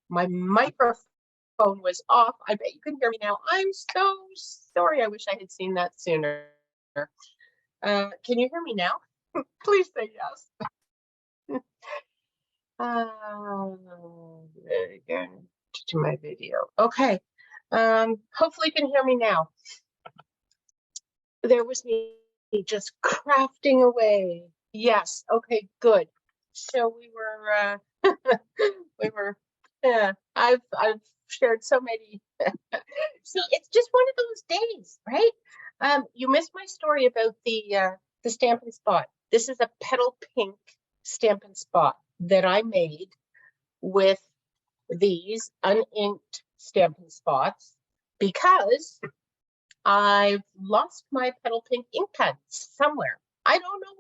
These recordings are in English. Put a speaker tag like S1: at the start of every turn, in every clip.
S1: My microphone was off. I bet you can hear me now. I'm so sorry. I wish I had seen that sooner. Can you hear me now? Please say yes. There you go. To my video. Okay. Hopefully you can hear me now. There was me just crafting away. Yes. Okay, good. So we were we were I've shared so many. See, it's just one of those days, right? You missed my story about the Stampin' Spot. This is a petal pink Stampin' Spot that I made with these uninked Stampin' Spots because I've lost my petal pink ink pad somewhere. I don't know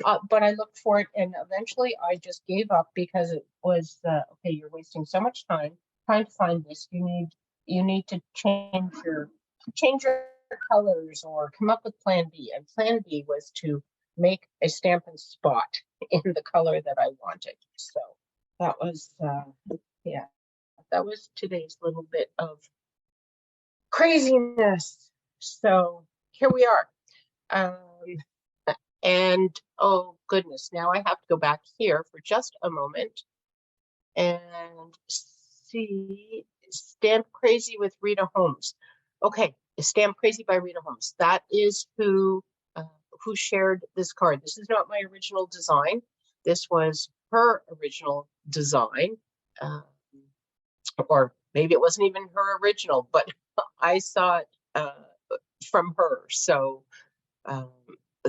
S1: where, but I looked for it, and eventually I just gave up because it was okay. You're wasting so much time trying to find this. You need to change your colors or come up with Plan B. And Plan B was to make a Stampin' Spot in the color that I wanted. So that was yeah, that was today's little bit of craziness. So here we are. And oh goodness, now I have to go back here for just a moment and see Stamp Crazy with Rita Holmes. Okay, Stamp Crazy by Rita Holmes. That is who shared this card. This is not my original design. This was her original design. Or maybe it wasn't even her original, but I saw it from her. So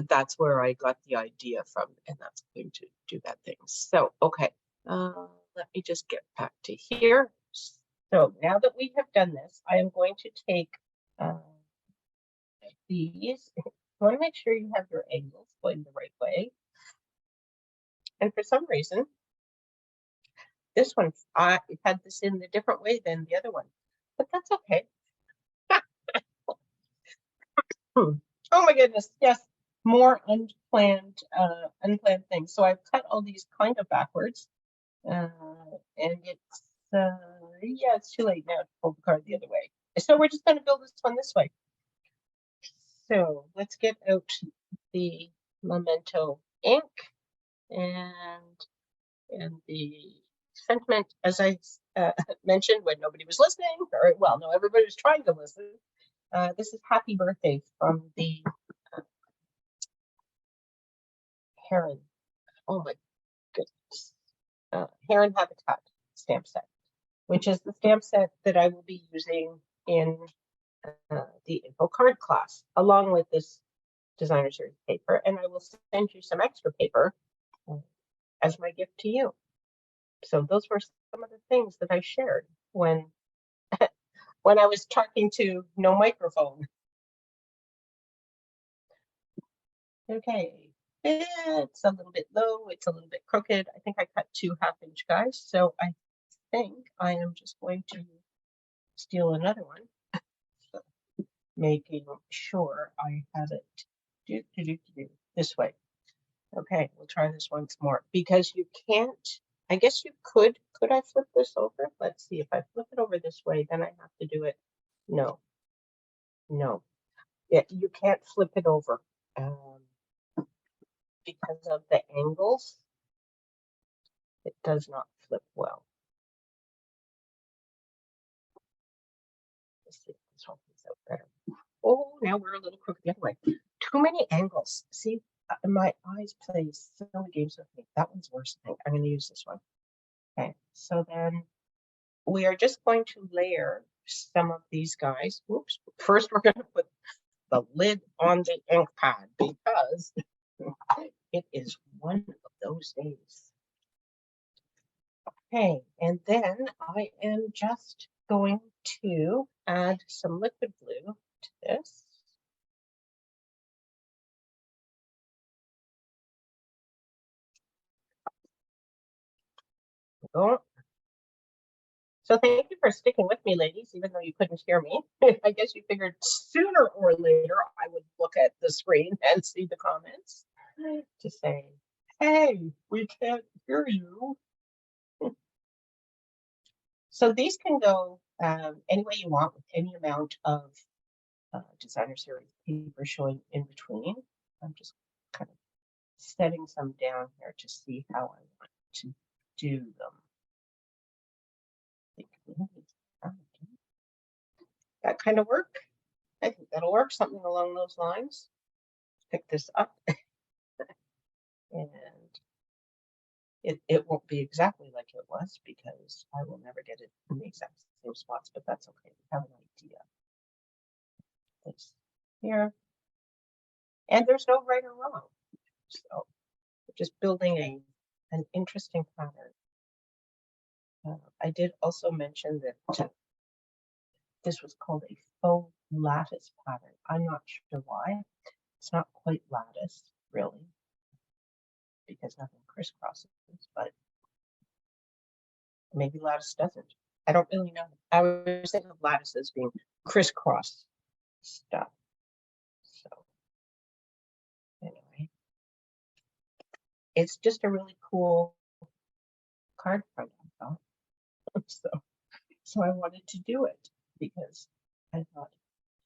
S1: that's where I got the idea from, and that's going to do that thing. So, okay, let me just get back to here. So now that we have done this, I am going to take these. You want to make sure you have your angles going the right way. And for some reason, this one, I had this in a different way than the other one, but that's okay. Oh my goodness, yes, more unplanned things. So I've cut all these kind of backwards, and it's yeah, it's too late now to pull the card the other way. So we're just going to build this one this way. So let's get out the Memento ink and the sentiment, as I mentioned when nobody was listening, or well, no, everybody was trying to listen. This is Happy Birthday from the Heron. Oh my goodness. Heron Habitat stamp set, which is the stamp set that I will be using in the info card class, along with this designer series paper. And I will send you some extra paper as my gift to you. So those were some of the things that I shared when when I was talking to no microphone. Okay, it's a little bit low, it's a little bit crooked. I think I cut 2 half-inch guys, so I think I am just going to steal another one, making sure I have it this way. Okay, we'll try this once more because you can't, I guess you could I flip this over? Let's see, if I flip it over this way, then I have to do it. No, yeah, you can't flip it over because of the angles. It does not flip well. Let's see if this one comes out better. Oh, now we're a little crooked the other way. Too many angles. See, my eyes play silly games with me. That one's worse, I think. I'm going to use this one. Okay, so then we are just going to layer some of these guys. Oops. First, we're going to put the lid on the ink pad because it is one of those days. Okay, and then I am just going to add some liquid glue to this. Oh. So thank you for sticking with me, ladies, even though you couldn't hear me. I guess you figured sooner or later I would look at the screen and see the comments to say, hey, we can't hear you. So these can go any way you want with any amount of designer series paper showing in between. I'm just kind of setting some down here to see how I want to do them. That kind of work. I think that'll work, something along those lines. Pick this up and it won't be exactly like it was because I will never get it in the exact same spots, but that's okay. We have an idea. This here. And there's no right or wrong. So we're just building an interesting pattern. I did also mention that this was called a faux lattice pattern. I'm not sure why. It's not quite lattice, really, because nothing crisscrosses, but maybe lattice doesn't. I don't really know. I was thinking of lattice as being crisscross stuff. So anyway, it's just a really cool card front, I thought. So I wanted to do it because I thought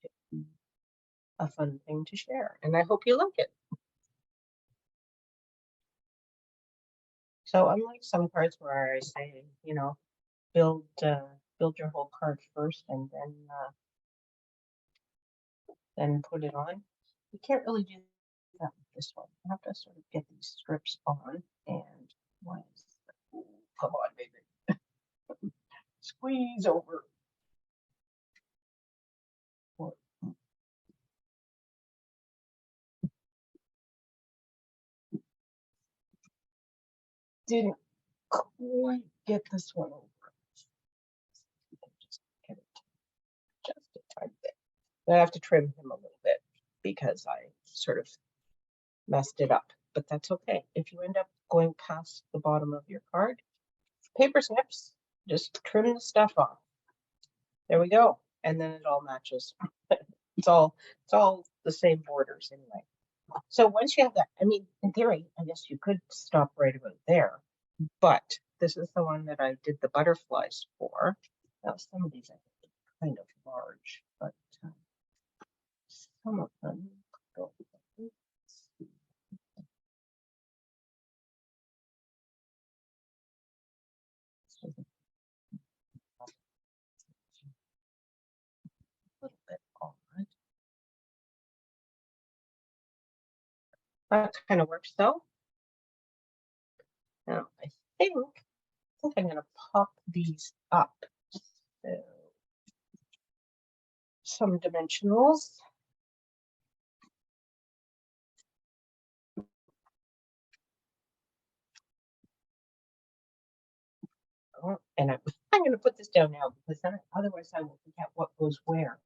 S1: it'd be a fun thing to share, and I hope you like it. So unlike some cards where I say, you know, build your whole card first and then put it on, you can't really do that with this one. You have to sort of get these strips on and come on, baby. Squeeze over. Didn't quite get this one over. Just get it just a tiny bit. I have to trim him a little bit because I sort of messed it up, but that's okay. If you end up going past the bottom of your card, paper snips, just trim the stuff off. There we go. And then it all matches. It's all the same borders anyway. So once you have that, I mean, in theory, I guess you could stop right about there, but this is the one that I did the butterflies for. Now some of these I think are kind of large, but some of them go. A little bit odd. That kind of works though. Now I think I'm going to pop these up. So some dimensionals. And I'm going to put this down now because then otherwise I will forget what goes where.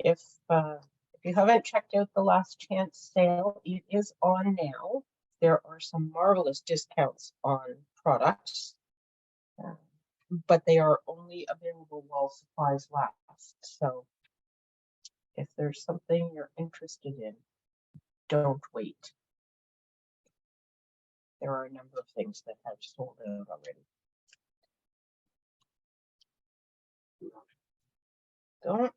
S1: If you haven't checked out the last chance sale, it is on now. There are some marvelous discounts on products, but they are only available while supplies last. So if there's something you're interested in, don't wait. There are a number of things that have sold out already. Don't.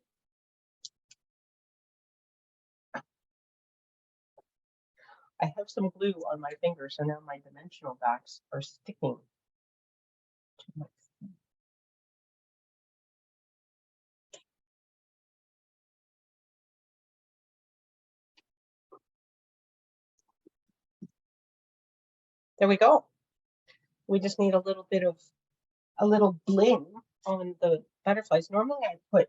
S1: I have some glue on my fingers, so now my dimensional backs are sticking to my skin. There we go. We just need a little bit of a little bling on the butterflies. Normally I put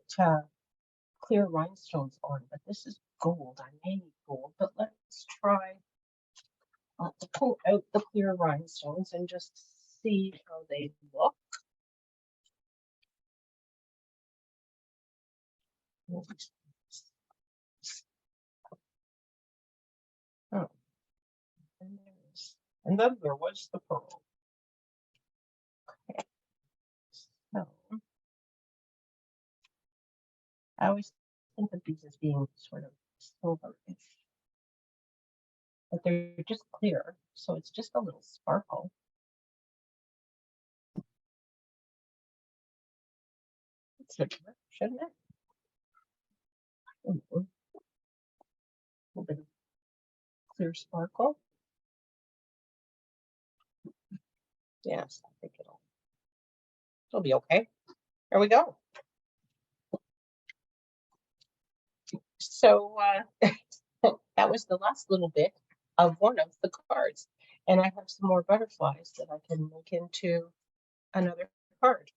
S1: clear rhinestones on, but this is gold. I may need gold, but let's try to pull out the clear rhinestones and just see how they look. Oh, and then there was the pearl. Okay. So I always think of these as being sort of silverish. but they're just clear, so it's just a little sparkle. Shouldn't it? A little bit of clear sparkle. Yes, I think it'll be okay. There we go. So that was the last little bit of one of the cards. And I have some more butterflies that I can make into another card.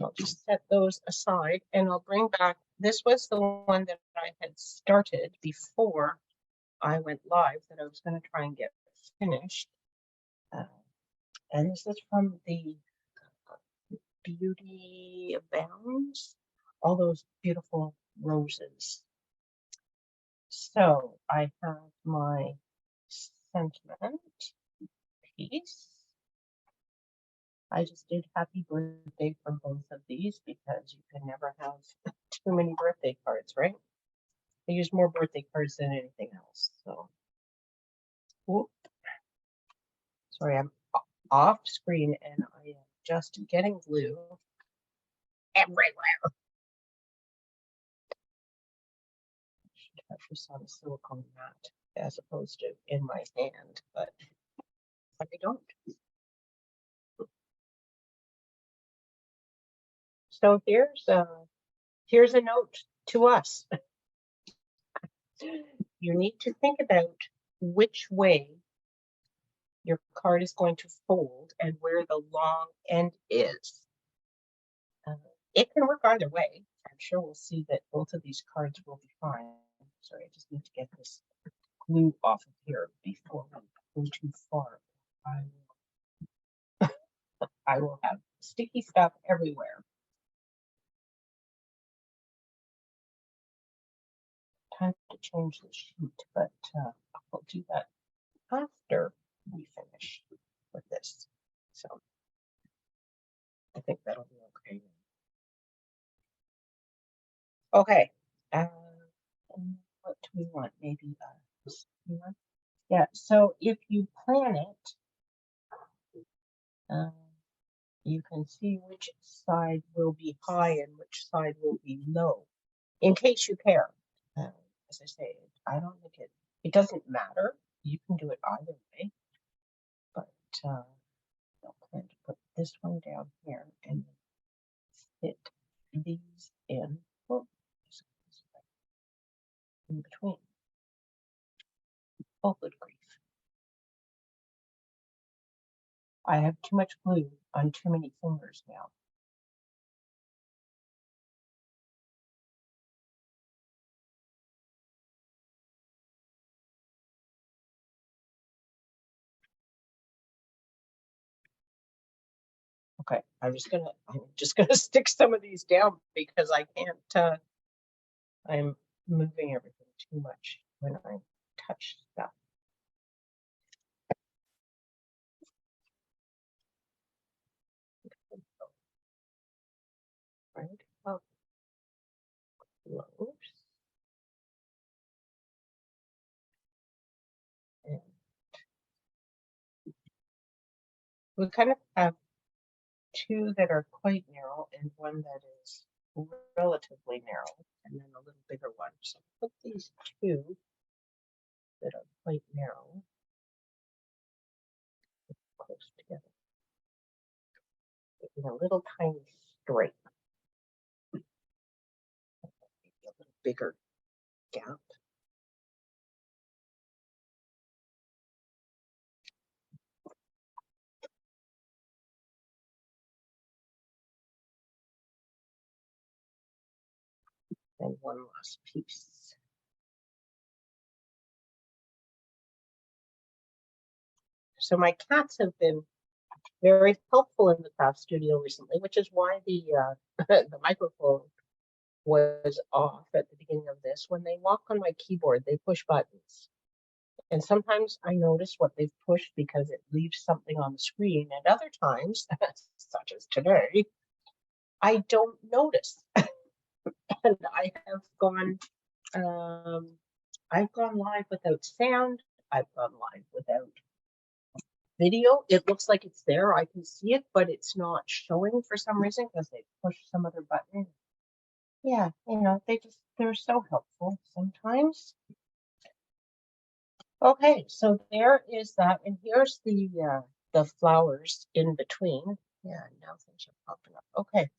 S1: I'll just set those aside and I'll bring back, this was the one that I had started before I went live that I was going to try and get finished. And this is from the Beauty Abounds, all those beautiful roses. So I have my sentiment piece. I just did happy birthday for both of these because you can never have too many birthday cards, right? I use more birthday cards than anything else. So, whoop. Sorry, I'm off screen and I am just getting glue everywhere. I should have this on a silicone mat as opposed to in my hand, but I don't. So here's a note to us. You need to think about which way your card is going to fold and where the long end is. It can work either way. I'm sure we'll see that both of these cards will be fine. Sorry, I just need to get this glue off of here before we go too far. I will have sticky stuff everywhere. Time to change the sheet, but I'll do that after we finish with this. So I think that'll be okay. Okay. What do we want? Maybe this one. Yeah. So if you plan it, you can see which side will be high and which side will be low, in case you care. As I say, I don't think it doesn't matter. You can do it either way, but I'll plan to put this one down here and fit these in. Oh, in between. Oh, good grief. I have too much glue on too many fingers now. Okay, I'm just gonna stick some of these down because I can't, I'm moving everything too much when I touch stuff. Right up close. And we kind of have two that are quite narrow and one that is relatively narrow, and then a little bigger one. So put these two that are quite narrow close together, making a little tiny stripe, maybe a little bigger gap. And one last piece. So my cats have been very helpful in the craft studio recently, which is why the the microphone was off at the beginning of this. When they walk on my keyboard, they push buttons. And sometimes I notice what they've pushed because it leaves something on the screen. And other times, such as today, I don't notice. And I've gone live without sound. I've gone live without video. It looks like it's there. I can see it, but it's not showing for some reason because they pushed some other button. Yeah, you know, they're so helpful sometimes. Okay, so there is that, and here's the flowers in between. Yeah, now things are popping up. Okay,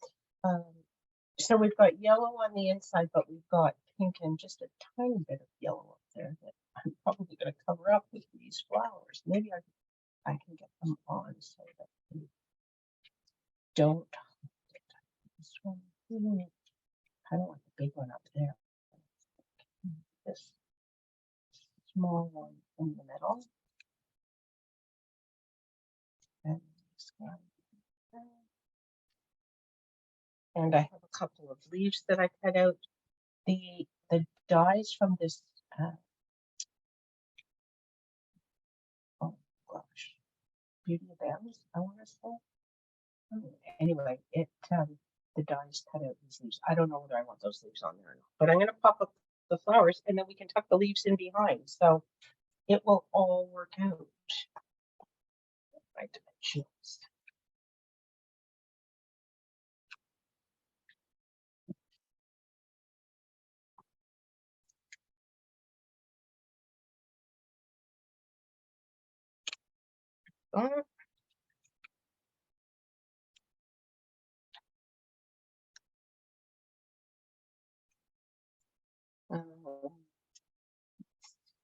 S1: so we've got yellow on the inside, but we've got pink and just a tiny bit of yellow up there that I'm probably going to cover up with these flowers. Maybe I can get them on so that we don't. This one, I don't want the big one up there. This small one in the middle. And this one. And I have a couple of leaves that I cut out. The dies from this, oh gosh, Beauty of M's, I want to say. Anyway, the dies cut out these leaves. I don't know whether I want those leaves on there or not, but I'm going to pop up the flowers and then we can tuck the leaves in behind. So it will all work out. My dimensions.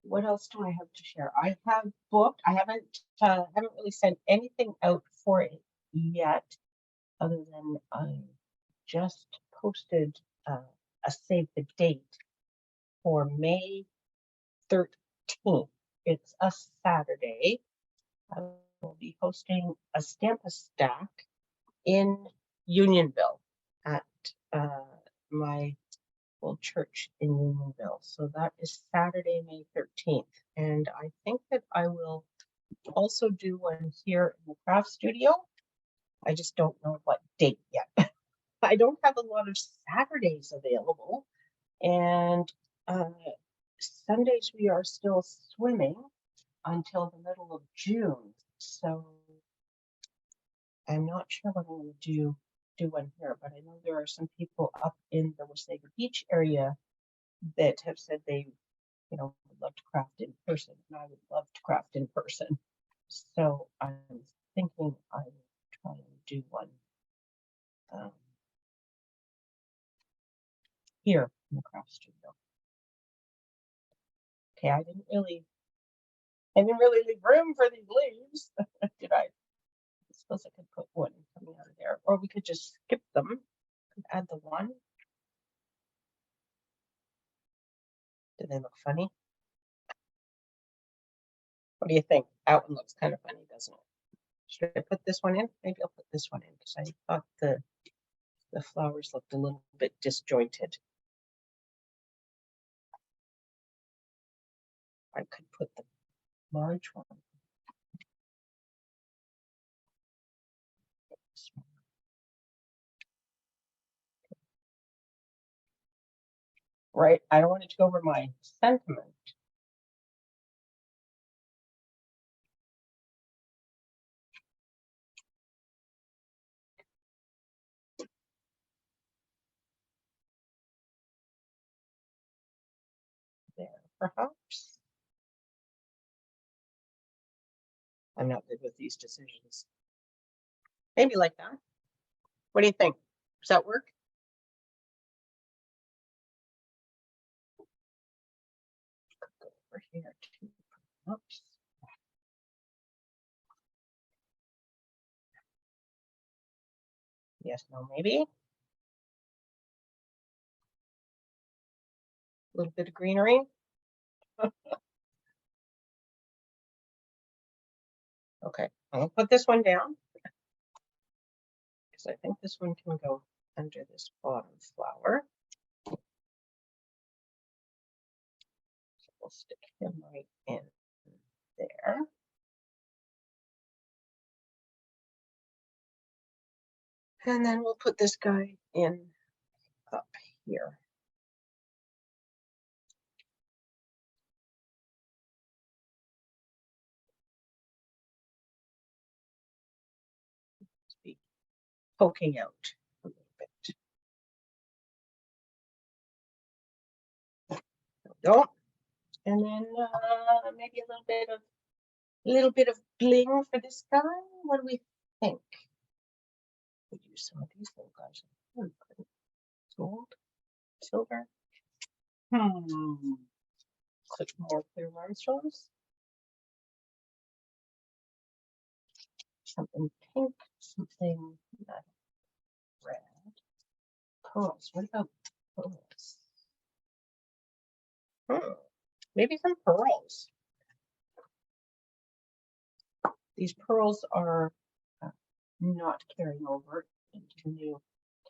S1: What else do I have to share? I have booked. I haven't really sent anything out for it yet, other than I just posted a save the date for May 13th. It's a Saturday. I will be hosting a Stamp-A-Stack in Unionville at my old church in Unionville. So that is Saturday, May 13th. And I think that I will also do one here in the craft studio. I just don't know what date yet. I don't have a lot of Saturdays available. And Sundays we are still swimming until the middle of June. So I'm not sure what I'm going to do one here, but I know there are some people up in the Wasaga Beach area that have said they, would love to craft in person, and I would love to craft in person. So I'm thinking I will try and do one here in the craft studio. Okay, I didn't really leave room for these leaves, did I? I suppose I could put one coming out of there, or we could just skip them and add the one. Do they look funny? What do you think? That one looks kind of funny, doesn't it? Should I put this one in? Maybe I'll put this one in because I thought the flowers looked a little bit disjointed. I could put the large one. Right, I don't want it to go over my sentiment. There, perhaps. I'm not good with these decisions. Maybe like that. What do you think? Does that work? Go over here too. Oops. Yes, no, maybe. A little bit of greenery. Okay, I'll put this one down because I think this one can go under this bottom flower. So we'll stick him right in there. And then we'll put this guy in up here. poking out a little bit. There we go. And then maybe a little bit of bling for this guy. What do we think? Could use some of these little guys. Gold, silver. Click more clear rhinestones. Something pink, something red. Pearls. What about pearls? Maybe some pearls. These pearls are not carrying over into the new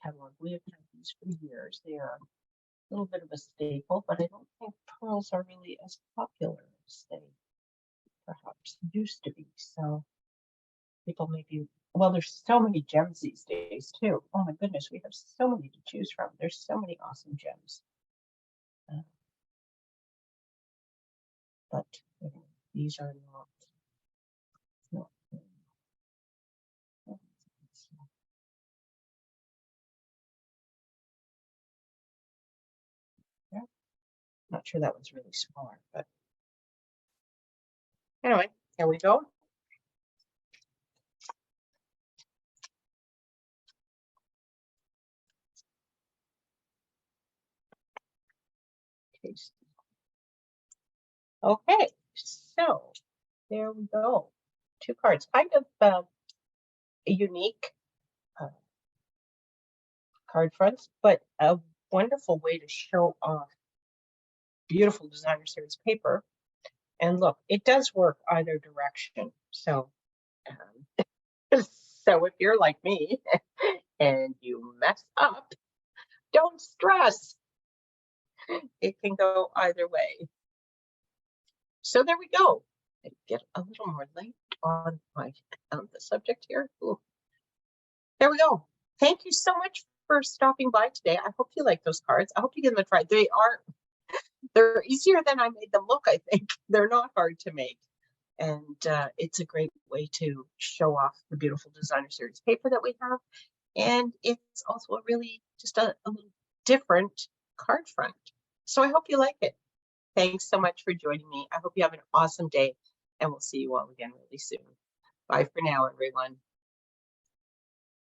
S1: catalog. We have had these for years. They are a little bit of a staple, but I don't think pearls are really as popular as they perhaps used to be. So people maybe, well, there's so many gems these days too. Oh my goodness, we have so many to choose from. There's so many awesome gems. But these are not. Not sure that one's really smart, but anyway, here we go. Okay, so there we go. 2 cards, kind of a unique card fronts, but a wonderful way to show off beautiful designer series paper. And look, it does work either direction. So, so if you're like me and you mess up, don't stress. It can go either way. So there we go. I get a little more light on the subject here. Ooh. There we go. Thank you so much for stopping by today. I hope you like those cards. I hope you give them a try. They're easier than I made them look, I think. They're not hard to make. And it's a great way to show off the beautiful designer series paper that we have. And it's also a really just a little different card front. So I hope you like it. Thanks so much for joining me. I hope you have an awesome day, and we'll see you all again really soon. Bye for now, everyone.